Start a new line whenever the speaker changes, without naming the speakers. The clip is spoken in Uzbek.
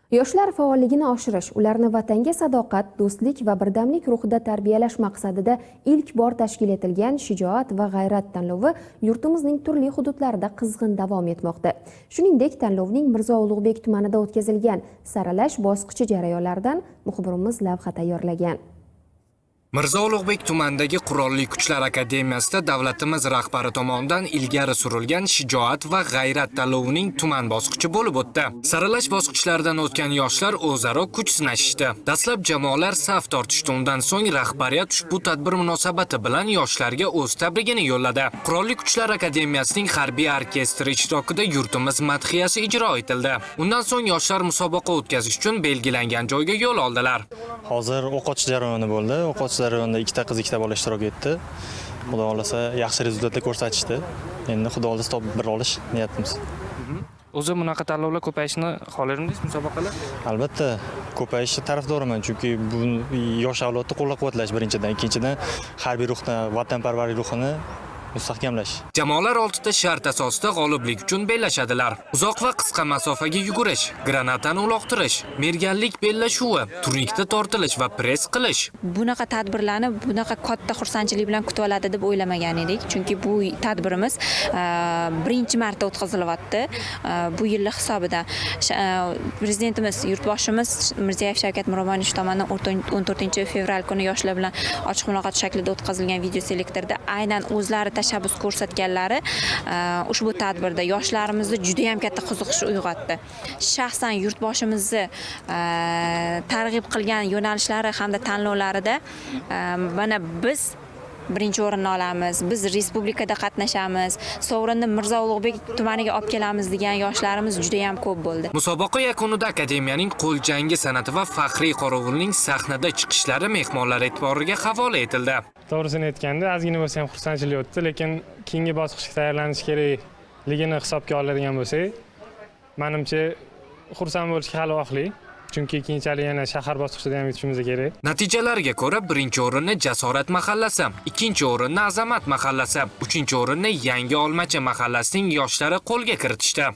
Yoshlar faolligini oshirish, ularni vatanga sadoqat, do'stlik va birdamlik ruhida tarbiyalash maqsadida ilk bor tashkil etilgan Shijoat va g'ayrat tanlovi yurtimizning turli hududlarida qizg'in davom etmoqda. Shuningdek, tanlovning Mirzo Ulug'bek tumanida o'tkazilgan saralash bosqichi jarayonlaridan muxbirimiz lavha tayyorlagan.
Mirzo Ulug'bek tumanidagi Qurolli Kuchlar akademiyasida davlatimiz rahbari tomonidan ilgari surilgan Shijoat va g'ayrat tanlovining tuman bosqichi bo'lib o'tdi. Saralash bosqichlaridan o'tgan yoshlar o'zaro kuch sinashishdi. Dastlab jamoalar saf tortishdi, undan so'ng rahbariyat ushbu tadbir munosabati bilan yoshlarga o'z tabrigini yo'lladi. Qurolli Kuchlar akademiyasining harbiy orkestri ishtirokida yurtimiz madhiyasi ijro etildi. Undan so'ng yoshlar musobaqa o'tkazish uchun belgilangan joyga yo'l oldilar.
Hozir o'q ochish jarayoni bo'ldi. O'q ochish jarayonida ikkita qiz, ikkita bola ishtirok etdi. Xudo xolasa yaxshi rezultatlar ko'rsatishdi. Endi xudo xolasa top 1 olish niyatimiz.
O'zi bunaqa tanlovlar ko'payishini xohlardingiz, musobaqalar?
Albatta, ko'payishi tarafdoriman, chunki bu yosh avlodni qo'llab-quvvatlash birinchidan, ikkinchidan harbiy ruhni, vatanparvarlik ruhini mustahkamlash.
Jamoalar 6 ta shart asosida g'oliblik uchun bellashadilar. Uzoq va qisqa masofaga yugurish, granatani uloqtirish, merganlik bellashuvi, turnikda tortilish va press qilish.
Bunaqa tadbirlarni bunaqa katta xursandchilik bilan kutib oladi deb o'ylamagan edik, chunki bu tadbirimiz birinchi marta o'tkazilyapti. Bu yillik hisobidan prezidentimiz, yurtboshimiz Mirziyoyev Shavkat Miromonovich tomonidan 14-fevral kuni yoshlar bilan ochiq muloqot shaklida o'tkazilgan video selektorda aynan o'zlari tashabbus ko'rsatganlari ushbu tadbirda yoshlarimizni juda ham katta qiziqish uyg'otdi. Shaxsan yurtboshimizni targ'ib qilgan yo'nalishlari hamda tanlovlarida mana biz birinchi o'rinni olamiz, biz respublikada qatnashamiz, sovrinni Mirzo Ulug'bek tumaniga olib kelamiz degan yoshlarimiz juda ham ko'p bo'ldi.
Musobaqa yakunida akademiyaning qo'l jangi san'ati va faxriy qorovulning sahnada chiqishlari mehmonlar e'tiboriga havola etildi.
To'g'risini aytganda, ozgina bo'lsa ham xursandchilik o'tdi, lekin keyingi bosqichga tayyorlanish kerakligini hisobga oladigan bo'lsak, menimcha xursand bo'lishga hali vaqtli. Chunki keyinchalik yana shahar bosqichida ham yetishimiz kerak.
Natijalarga ko'ra birinchi o'rinni Jasorat mahallasi, ikkinchi o'rinni Azamat mahallasi, uchinchi o'rinni Yangi Olmachi mahallasining yoshlari qo'lga kiritishdi.